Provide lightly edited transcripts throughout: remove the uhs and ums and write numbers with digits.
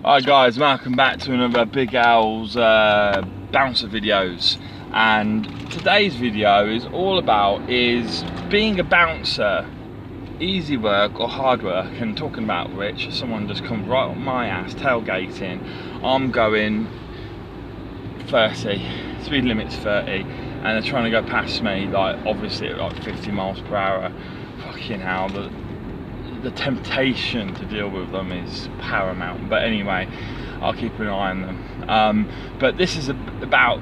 Hi guys, welcome back to another Big Al's bouncer videos, and today's video is all about being a bouncer, easy work or hard work. And talking about which, someone just comes right on my ass tailgating. I'm going 30, speed limit's 30, and they're trying to go past me, like obviously at like 50 miles per hour. Fucking hell, the temptation to deal with them is paramount. But anyway, I'll keep an eye on them. But this is about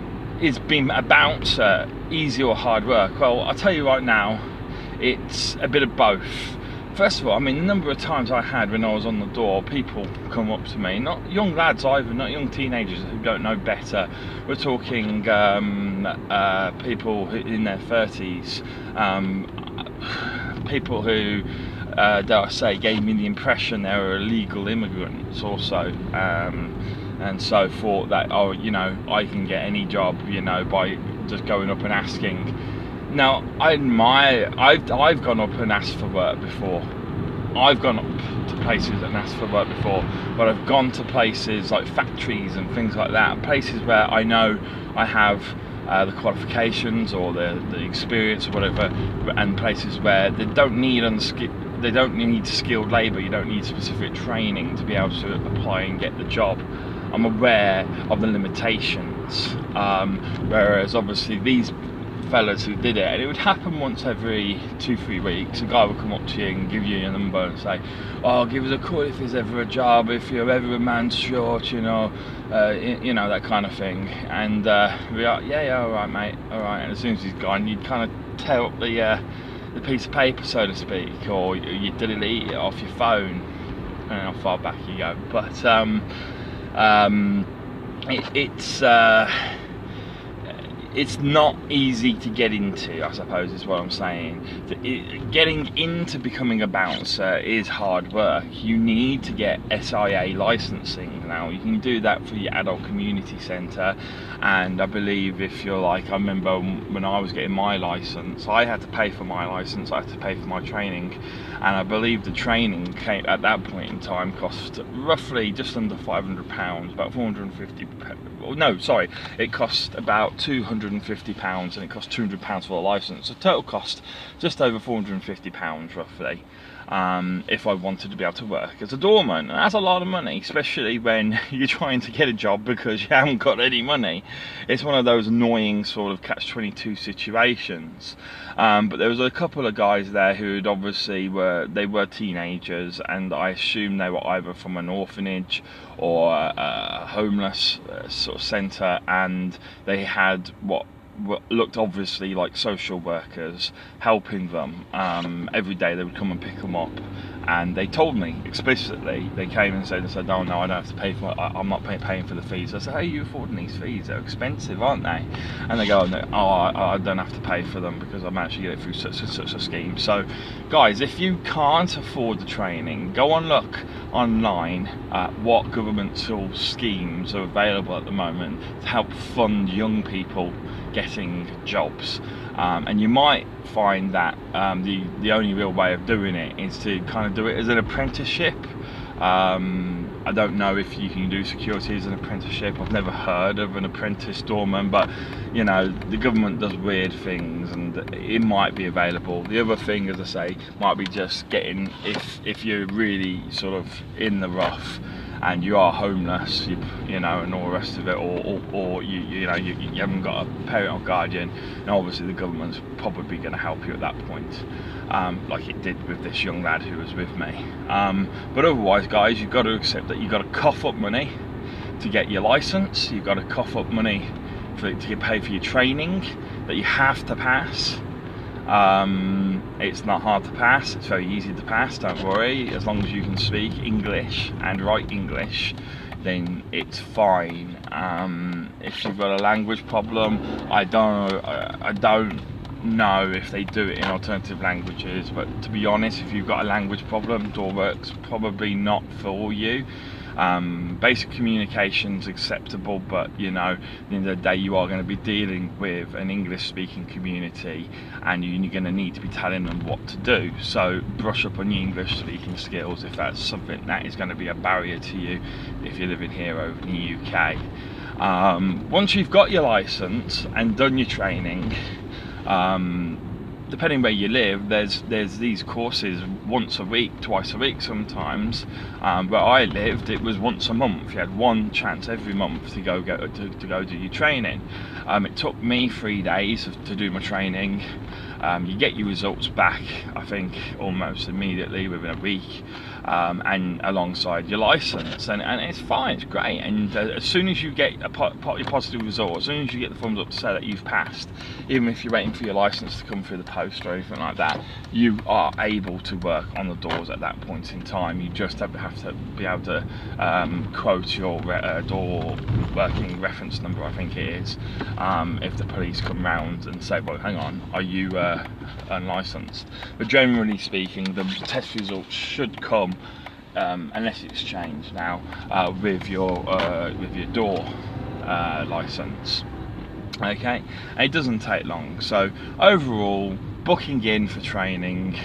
being a bouncer easy or hard work? Well, I'll tell you right now, it's a bit of both. First of all, I mean, the number of times I had when I was on the door, people come up to me, not young lads either, not young teenagers who don't know better. We're talking people in their 30s, people who dare I say, gave me the impression they were illegal immigrants also, and so thought that, oh, you know, I can get any job, you know, by just going up and asking. Now, I've gone up and asked for work before. I've gone up to places and asked for work before, but I've gone to places like factories and things like that, places where I know I have the qualifications or the experience or whatever, and places where they don't need skilled labour. You don't need specific training to be able to apply and get the job. I'm aware of the limitations, whereas obviously these fellas who did it, and it would happen once every 2-3 weeks, a guy would come up to you and give you your number and say, oh, give us a call if there's ever a job, if you're ever a man short, you know, that kind of thing. And we're like, yeah, all right, mate, all right. And as soon as he's gone, you'd kind of tear up the piece of paper, so to speak, or you delete it off your phone, and how far back you go. But it's not easy to get into, I suppose is what I'm saying. Getting into becoming a bouncer is hard work. You need to get SIA licensing. Now, you can do that for your adult community centre, and I believe if you're like, I remember when I was getting my licence, I had to pay for my licence, I had to pay for my training, and I believe the training at that point in time cost roughly just under £500, about 450. No, sorry, it cost about £250, and it cost £200 for the licence. So total cost just over £450 roughly, if I wanted to be able to work as a doorman. And that's a lot of money, especially when you're trying to get a job because you haven't got any money. It's one of those annoying sort of catch-22 situations. But there was a couple of guys there who obviously were teenagers, and I assume they were either from an orphanage or a homeless sort of centre, and they had what looked obviously like social workers helping them. Every day they would come and pick them up, and they told me explicitly, they came and said, oh no, I don't have to pay for it, I'm not paying for the fees. I said, how are you affording these fees? They're expensive, aren't they? And they go, oh, I don't have to pay for them because I'm actually getting through such a scheme. So guys, if you can't afford the training, go and look online at what government sort of schemes are available at the moment to help fund young people getting jobs, and you might find that the only real way of doing it is to kind of do it as an apprenticeship. I don't know if you can do security as an apprenticeship. I've never heard of an apprentice doorman, but you know, the government does weird things, and it might be available. The other thing, as I say, might be just getting, if you're really sort of in the rough and you are homeless, you know, and all the rest of it, or you haven't got a parent or guardian, and obviously the government's probably going to help you at that point, like it did with this young lad who was with me. But otherwise, guys, you've got to accept that you've got to cough up money to get your license. You've got to cough up money to get paid for your training that you have to pass. It's not hard to pass, it's very easy to pass, don't worry. As long as you can speak English and write English, then it's fine. If you've got a language problem, I don't know if they do it in alternative languages, but to be honest, if you've got a language problem, Doorwork's probably not for you. Basic communication's acceptable, but you know, at the end of the day, you are going to be dealing with an English-speaking community, and you're going to need to be telling them what to do. So brush up on your English-speaking skills if that's something that is going to be a barrier to you if you're living here over in the UK. Once you've got your license and done your training, depending where you live, there's these courses once a week, twice a week sometimes. Where I lived, it was once a month. You had one chance every month to go do your training. It took me 3 days to do my training. You get your results back, I think, almost immediately within a week, and alongside your license, and it's fine, it's great. And as soon as you get your positive result, as soon as you get the thumbs up to say that you've passed, even if you're waiting for your license to come through the post or anything like that, you are able to work on the doors at that point in time. You just have to be able to quote your door working reference number, I think it is, if the police come round and say, well, hang on, are you unlicensed? But generally speaking, the test results should come, unless it's changed now, with your door license. Okay, and it doesn't take long. So overall, booking in for training,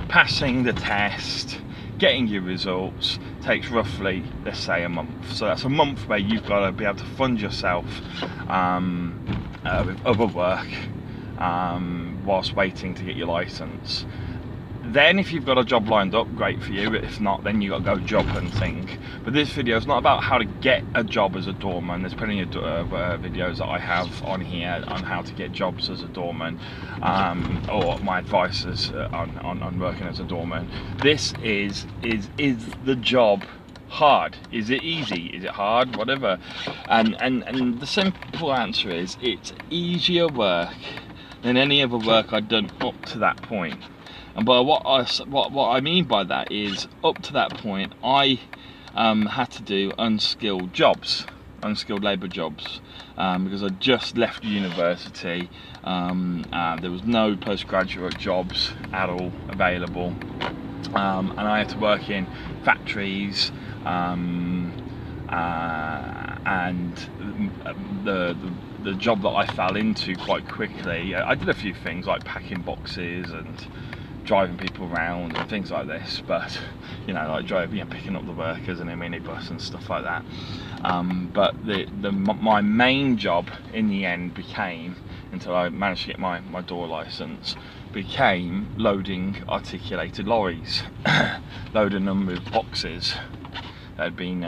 passing the test, getting your results takes roughly, let's say, a month. So that's a month where you've got to be able to fund yourself with other work whilst waiting to get your license. Then if you've got a job lined up, great for you. If not, then you got to go job hunting. But this video is not about how to get a job as a doorman. There's plenty of videos that I have on here on how to get jobs as a doorman, or my advice is on working as a doorman. This is the job hard? Is it easy? Is it hard? Whatever. And the simple answer is, it's easier work than any other work I'd done up to that point. And by what I mean by that is, up to that point, I had to do unskilled labour jobs, because I just left university. There was no postgraduate jobs at all available, and I had to work in factories, and the job that I fell into quite quickly, I did a few things like packing boxes and driving people around and things like this, but you know, like picking up the workers in a minibus and stuff like that. But my main job in the end became, until I managed to get my door license, became loading articulated lorries, loading them with boxes that had been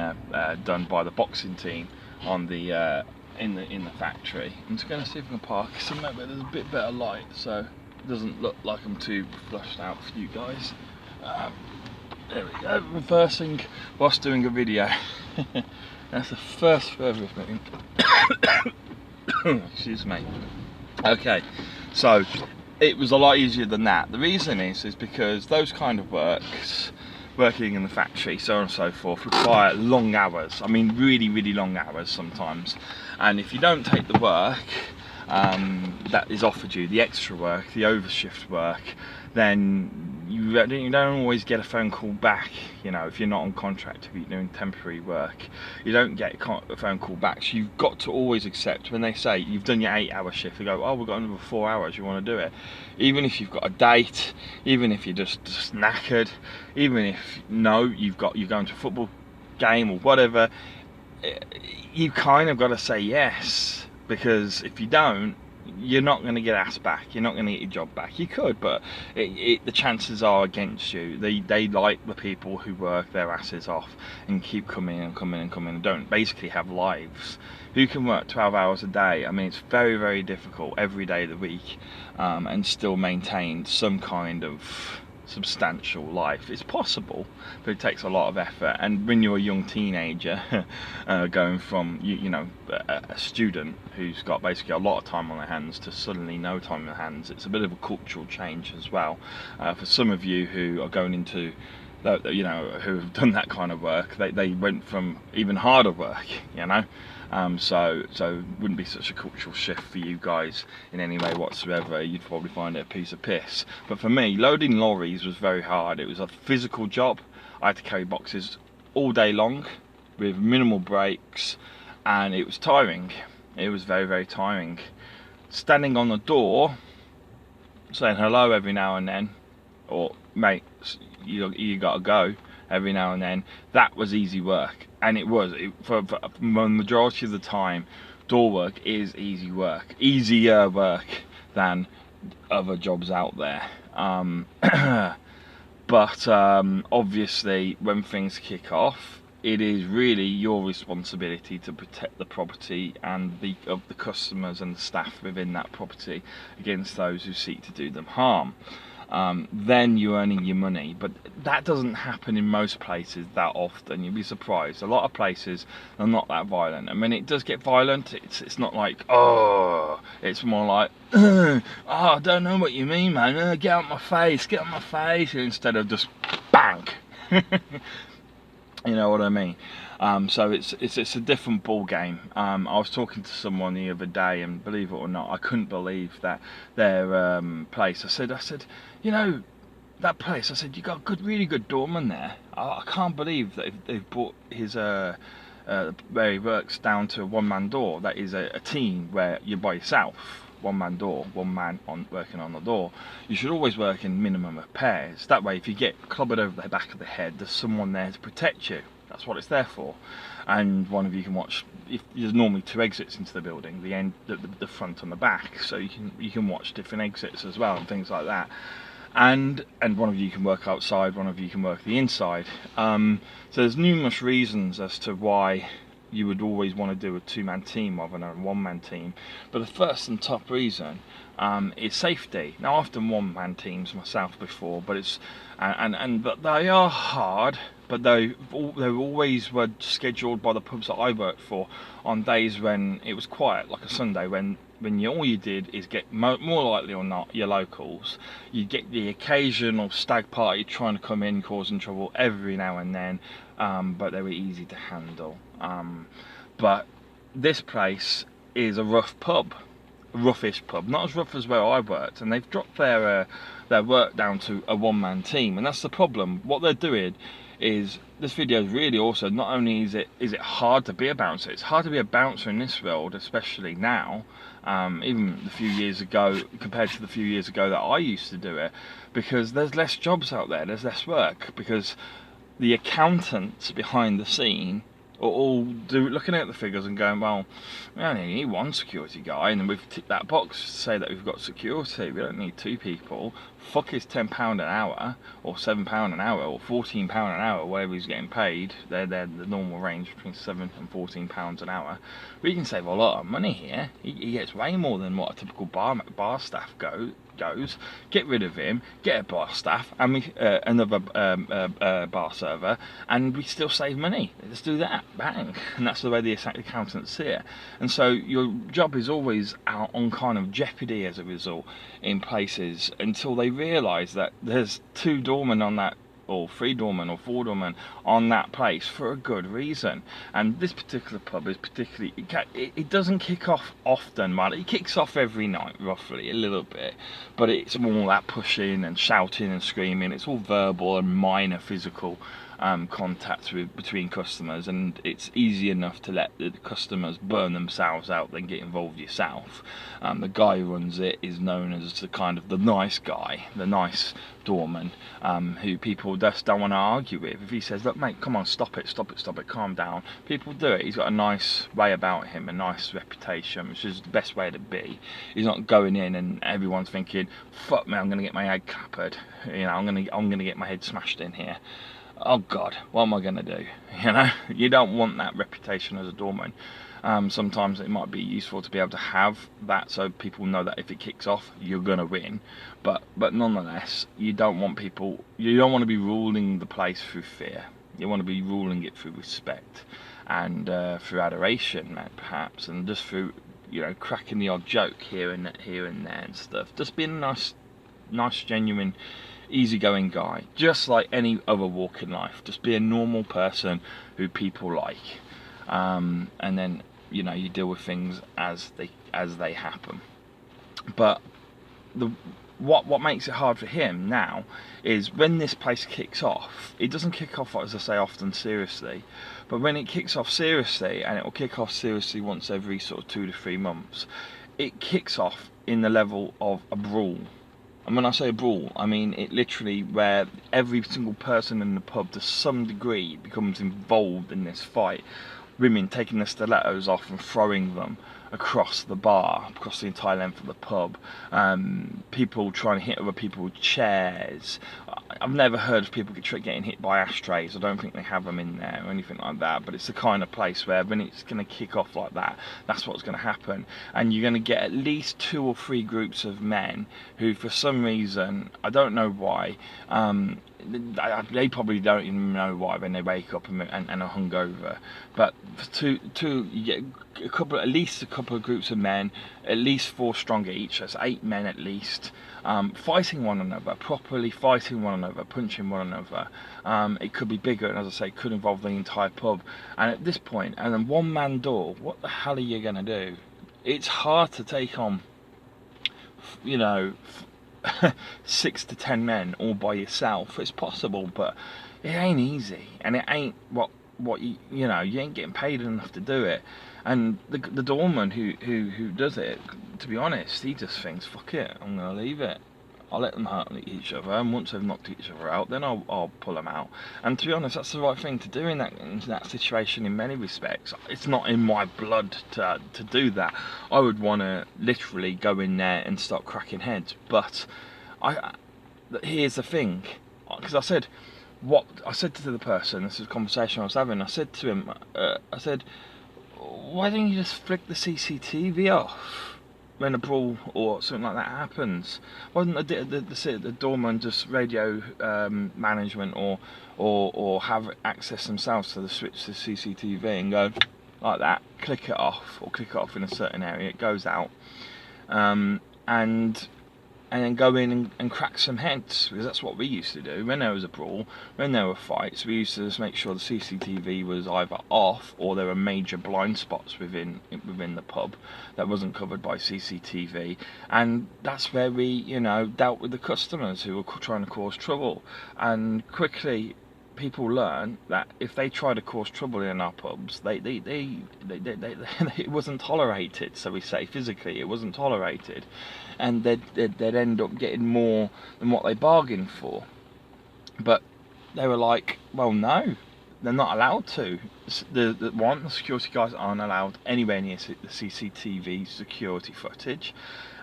done by the boxing team on the in the factory. I'm just going to see if I can park somewhere where there's a bit better light, so it doesn't look like I'm too flushed out for you guys. There we go, reversing whilst doing a video. That's the first of everything. Excuse me. Okay, so it was a lot easier than that. The reason is because those kind of works, working in the factory, so on and so forth, require long hours. I mean, really, really long hours sometimes. And if you don't take the work that is offered you, the extra work, the overshift work, then you don't always get a phone call back. You know, if you're not on contract, if you're doing temporary work, you don't get a phone call back. So you've got to always accept when they say you've done your 8-hour shift. They go, oh, we've got another 4 hours, you want to do it? Even if you've got a date, even if you're just knackered, even if you're going to a football game or whatever, you kind of got to say yes, because if you don't, you're not going to get asked back. You're not going to get your job back. You could, but the chances are against you. They like the people who work their asses off and keep coming and coming and coming and don't basically have lives. Who can work 12 hours a day? I mean, it's very, very difficult every day of the week, and still maintain some kind of substantial life. It's possible, but it takes a lot of effort. And when you're a young teenager, going from a student who's got basically a lot of time on their hands to suddenly no time on their hands, it's a bit of a cultural change as well. For some of you who are going into who have done that kind of work, they went from even harder work, so it wouldn't be such a cultural shift for you guys in any way whatsoever. You'd probably find it a piece of piss. But for me, loading lorries was very hard. It was a physical job. I had to carry boxes all day long, with minimal breaks, and it was tiring. It was very, very tiring. Standing on the door, saying hello every now and then, or mate, you gotta go every now and then, that was easy work. And it was, for the majority of the time, door work is easier work than other jobs out there. But obviously when things kick off, it is really your responsibility to protect the property and the customers and the staff within that property against those who seek to do them harm. Then you're earning your money, but that doesn't happen in most places that often. You'd be surprised. A lot of places are not that violent. I mean, it does get violent. It's not like, oh, it's more like, oh, I don't know what you mean, man. Get out my face, instead of just bang. You know what I mean? So it's a different ball game. I was talking to someone the other day, and believe it or not, I couldn't believe that their place. I said, you know, that place. I said, you got really good doorman there. I can't believe that they've brought his where he works down to a one-man door. That is a team where you're by yourself. One-man door, one man working on the door. You should always work in minimum of pairs. That way, if you get clobbered over the back of the head, there's someone there to protect you. That's what it's there for. And one of you can watch. If there's normally 2 exits into the building, the end, the front and the back, so you can watch different exits as well and things like that. And one of you can work outside, one of you can work the inside. So there's numerous reasons as to why you would always want to do a 2-man team rather than a 1-man team. But the first and top reason is safety. Now, I've done 1-man teams myself before, but but they are hard. But they always were scheduled by the pubs that I worked for on days when it was quiet, like a Sunday, when all you did is get, more likely or not, your locals. You get the occasional stag party trying to come in, causing trouble every now and then, but they were easy to handle. But this place is a rough pub, a roughish pub, not as rough as where I worked, and they've dropped their work down to a 1-man team, and that's the problem. What they're doing is, this video is really also, not only is it hard to be a bouncer, it's hard to be a bouncer in this world, especially now, even a few years ago, compared to the few years ago that I used to do it, because there's less jobs out there, there's less work, because the accountants behind the scene are all looking at the figures and going, well, we only need 1 security guy, and then we've ticked that box to say that we've got security. We don't need 2 people. Fuck his £10 an hour, or £7 an hour, or £14 an hour, whatever he's getting paid. They're the normal range between £7 and £14 an hour. We can save a lot of money here. He gets way more than what a typical bar staff goes. Get rid of him, get a bar staff, and another bar server, and we still save money. Let's do that, bang. And that's the way the accountants see it. And so your job is always out on kind of jeopardy as a result in places, until they realise that there's 2 doormen on that, or 3 doormen or 4 doormen on that place for a good reason. And this particular pub is particularly, it doesn't kick off often, man. It kicks off every night, roughly, a little bit, but it's all that pushing and shouting and screaming. It's all verbal and minor physical contact between customers, and it's easy enough to let the customers burn themselves out than get involved yourself. The guy who runs it is known as the kind of the nice guy, the nice doorman, who people just don't want to argue with. If he says, look mate, come on, stop it, calm down, people do it. He's got a nice way about him, a nice reputation, which is the best way to be. He's not going in and everyone's thinking, fuck me, I'm going to get my head clappered, you know, I'm going to get my head smashed in here. Oh God, what am I going to do? You know, you don't want that reputation as a doorman. Sometimes it might be useful to be able to have that, so people know that if it kicks off, you're going to win. But nonetheless, you don't want to be ruling the place through fear. You want to be ruling it through respect and through adoration, perhaps, and just through, you know, cracking the odd joke here and there and stuff. Just being a nice, genuine, easygoing guy, just like any other walk in life. Just be a normal person who people like, and then, you know, you deal with things as they happen. But what makes it hard for him now is when this place kicks off, it doesn't kick off, as I say, often seriously, but when it kicks off seriously, and it will kick off seriously once every sort of 2 to 3 months, it kicks off in the level of a brawl. And when I say a brawl, I mean it literally, where every single person in the pub to some degree becomes involved in this fight. Women taking the stilettos off and throwing them across the bar, across the entire length of the pub. People trying to hit other people with chairs. I've never heard of people getting hit by ashtrays. I don't think they have them in there or anything like that, but it's the kind of place where when it's going to kick off like that, that's what's going to happen. And you're going to get at least 2 or 3 groups of men who, for some reason, I don't know why, they probably don't even know why when they wake up and are hungover. But you get at least a couple of groups of men, at least 4 strong each. That's 8 men at least, fighting one another, properly fighting one another, punching one another. It could be bigger, and as I say, it could involve the entire pub. And at this point, and then one-man door, what the hell are you gonna do? It's hard to take on, 6 to 10 men all by yourself. It's possible, but it ain't easy, and it ain't what you ain't getting paid enough to do it. And the doorman who does it, to be honest, he just thinks, fuck it, I'm gonna leave it. I'll let them hurt each other, and once they've knocked each other out, then I'll pull them out. And to be honest, that's the right thing to do in that situation. In many respects, it's not in my blood to do that. I would want to literally go in there and start cracking heads. But here's the thing, because I said to the person, this is a conversation I was having. I said to him, I said, why don't you just flick the CCTV off when a brawl or something like that happens? Why doesn't the doorman just radio management or have access themselves to the switch to CCTV and go like that, click it off, or click it off in a certain area, it goes out, and then go in and crack some heads, because that's what we used to do when there was a brawl, when there were fights. We used to just make sure the CCTV was either off or there were major blind spots within the pub that wasn't covered by CCTV, and that's where we dealt with the customers who were trying to cause trouble. And quickly people learn that if they try to cause trouble in our pubs, it wasn't tolerated. So we say physically it wasn't tolerated, and they'd end up getting more than what they bargained for. But they were like, well, no, they're not allowed to. The security guys aren't allowed anywhere near the CCTV security footage,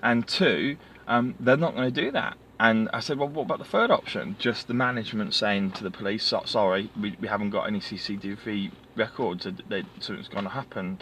and 2, they're not going to do that. And I said, well, what about the third option? Just the management saying to the police, sorry, we haven't got any CCTV records, something's going to happen.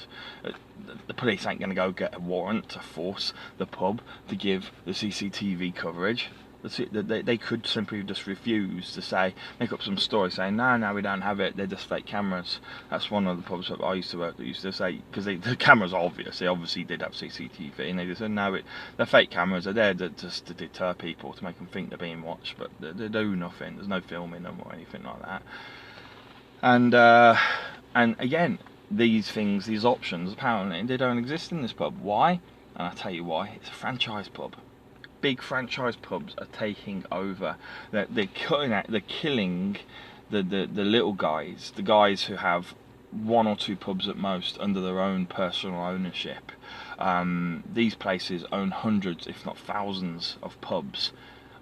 The police ain't going to go get a warrant to force the pub to give the CCTV coverage. They could simply just refuse to make up some story saying, no, we don't have it, they're just fake cameras. That's one of the pubs that I used to work at used to say, because the cameras are obvious, they obviously did have CCTV, and they just said, no, they're fake cameras, they're there just to deter people, to make them think they're being watched, but they do nothing, there's no filming them or anything like that. And again, these options, apparently, they don't exist in this pub. Why? And I'll tell you why. It's a franchise pub. Big franchise pubs are taking over. They're killing the little guys, the guys who have 1 or 2 pubs at most under their own personal ownership. These places own hundreds, if not thousands, of pubs.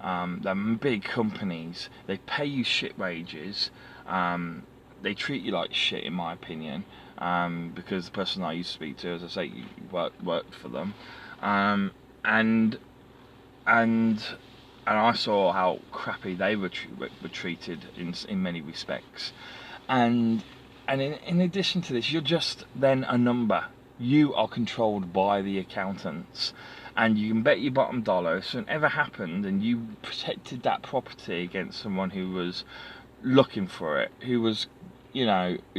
They're big companies. They pay you shit wages. They treat you like shit, in my opinion, because the person I used to speak to, as I say, worked for them, and I saw how crappy they were treated in many respects. And in addition to this, you're just then a number. You are controlled by the accountants, and you can bet your bottom dollar if something ever happened and you protected that property against someone who was looking for it, who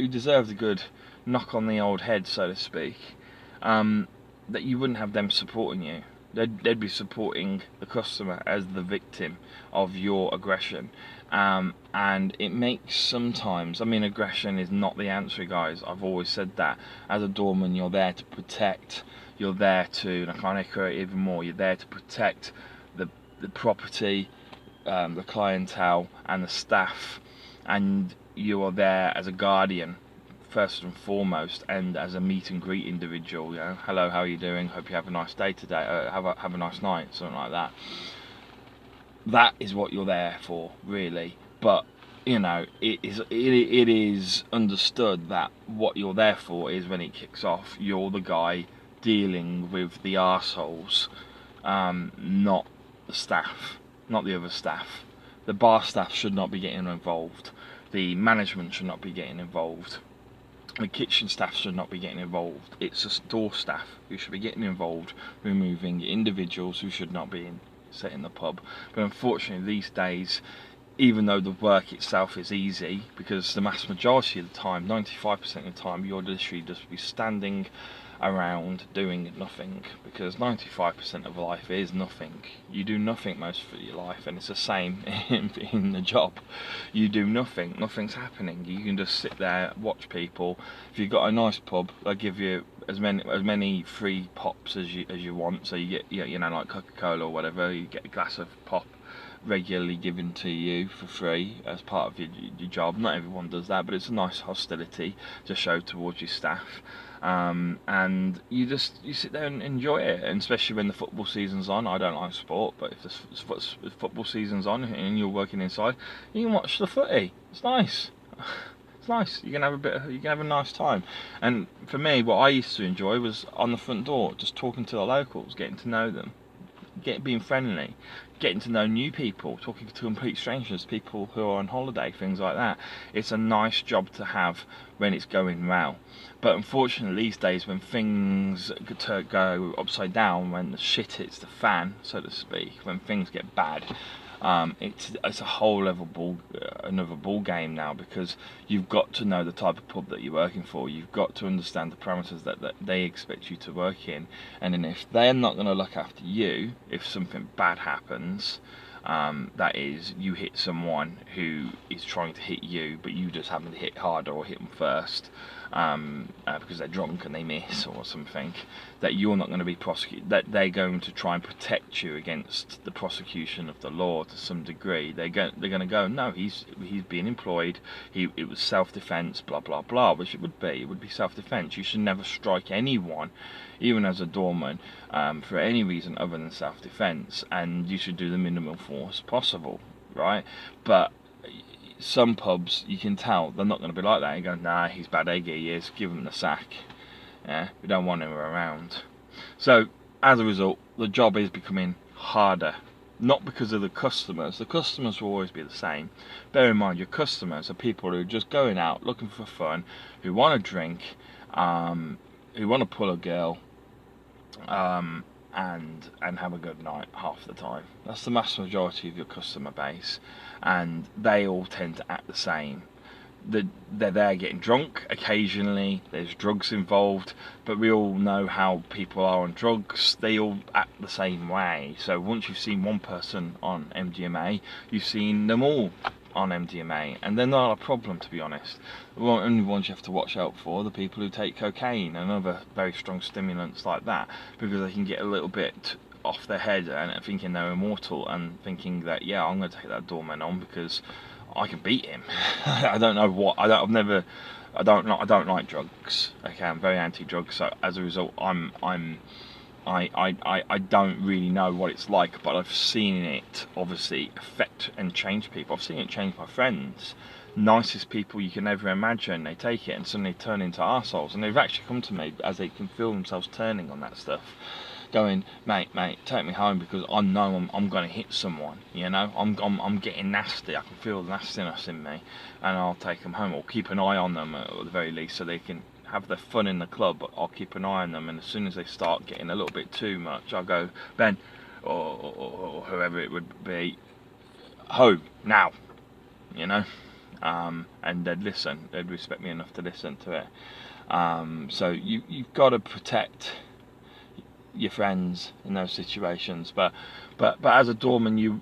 deserved a good knock on the old head, so to speak, that you wouldn't have them supporting you. They'd be supporting the customer as the victim of your aggression. And it makes sometimes, aggression is not the answer, guys. I've always said that. As a doorman, you're there to protect. You're there to, and I can't echo it even more, you're there to protect the property, the clientele and the staff, and you are there as a guardian first and foremost, and as a meet and greet individual. You know, hello, how are you doing? Hope you have a nice day today. Have a nice night, something like that. That is what you're there for, really. But you know, it is understood that what you're there for is when it kicks off, you're the guy dealing with the arseholes, not the staff, not the other staff. The bar staff should not be getting involved. The management should not be getting involved. The kitchen staff should not be getting involved. It's the store staff who should be getting involved, removing individuals who should not be setting the pub. But unfortunately these days, even though the work itself is easy, because the mass majority of the time, 95% of the time, you're literally just be standing around doing nothing, because 95% of life is nothing. You do nothing most of your life, and it's the same in the job. You do nothing, nothing's happening. You can just sit there, watch people. If you've got a nice pub, they'll give you as many free pops as you want. So you get, you know, like Coca-Cola or whatever, you get a glass of pop regularly given to you for free as part of your job. Not everyone does that, but it's a nice hostility to show towards your staff. And you sit there and enjoy it, and especially when the football season's on. I don't like sport, but if the football season's on and you're working inside, you can watch the footy. It's nice. It's nice. You can have a nice time. And for me, what I used to enjoy was on the front door, just talking to the locals, getting to know them, being friendly, getting to know new people, talking to complete strangers, people who are on holiday, things like that. It's a nice job to have when it's going well. But unfortunately these days, when things go upside down, when the shit hits the fan, so to speak, when things get bad, it's a whole another ball game now, because you've got to know the type of pub that you're working for. You've got to understand the parameters that they expect you to work in, and then if they're not going to look after you, if something bad happens, that is, you hit someone who is trying to hit you, but you just happen to hit harder or hit them first, because they're drunk and they miss or something, that you're not going to be prosecuted, that they're going to try and protect you against the prosecution of the law to some degree. They're going to go, no, he's being employed, it was self-defense, blah blah blah, which it would be self-defense. You should never strike anyone, even as a doorman, for any reason other than self-defense, and you should do the minimum force possible, right? But some pubs, you can tell they're not going to be like that. You go, nah, he's bad egg, he is, give him the sack. Yeah, we don't want him around. So as a result, the job is becoming harder. Not because of the customers will always be the same. Bear in mind, your customers are people who are just going out looking for fun, who want to drink, who want to pull a girl, and have a good night half the time. That's the mass majority of your customer base, and they all tend to act the same. They're there getting drunk occasionally, there's drugs involved, but we all know how people are on drugs. They all act the same way. So once you've seen one person on MDMA, you've seen them all on MDMA, and they're not a problem, to be honest. The only ones you have to watch out for are the people who take cocaine and other very strong stimulants like that, because they can get a little bit off their head and thinking they're immortal, and thinking that, yeah, I'm going to take that doorman on because I can beat him. I don't know what. I don't like drugs. Okay, I'm very anti-drugs. So as a result, I don't really know what it's like, but I've seen it obviously affect and change people. I've seen it change my friends. Nicest people you can ever imagine. They take it and suddenly turn into arseholes, and they've actually come to me as they can feel themselves turning on that stuff, going, mate, take me home, because I know I'm going to hit someone. You know, I'm getting nasty. I can feel the nastiness in me, and I'll take them home, or keep an eye on them at the very least, so they can have their fun in the club. But I'll keep an eye on them, and as soon as they start getting a little bit too much, I'll go, Ben, or whoever it would be, home now. You know, and they'd listen. They'd respect me enough to listen to it. So you've got to protect your friends in those situations, but as a doorman, you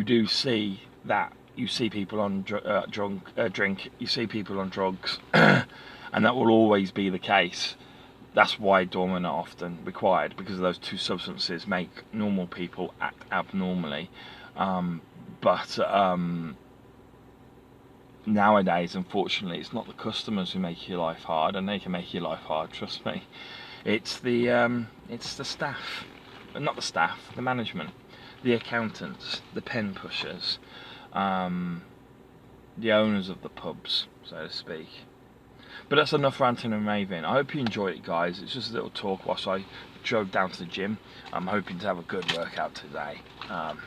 do see that. You see people on drink, you see people on drugs, and that will always be the case. That's why doormen are often required, because those two substances make normal people act abnormally. But nowadays, unfortunately, it's not the customers who make your life hard, and they can make your life hard, trust me. It's the staff, not the staff, the management, the accountants, the pen pushers, the owners of the pubs, so to speak. But that's enough ranting and raving. I hope you enjoyed it, guys. It's just a little talk whilst I drove down to the gym. I'm hoping to have a good workout today.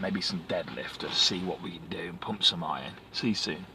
Maybe some deadlift to see what we can do and pump some iron. See you soon.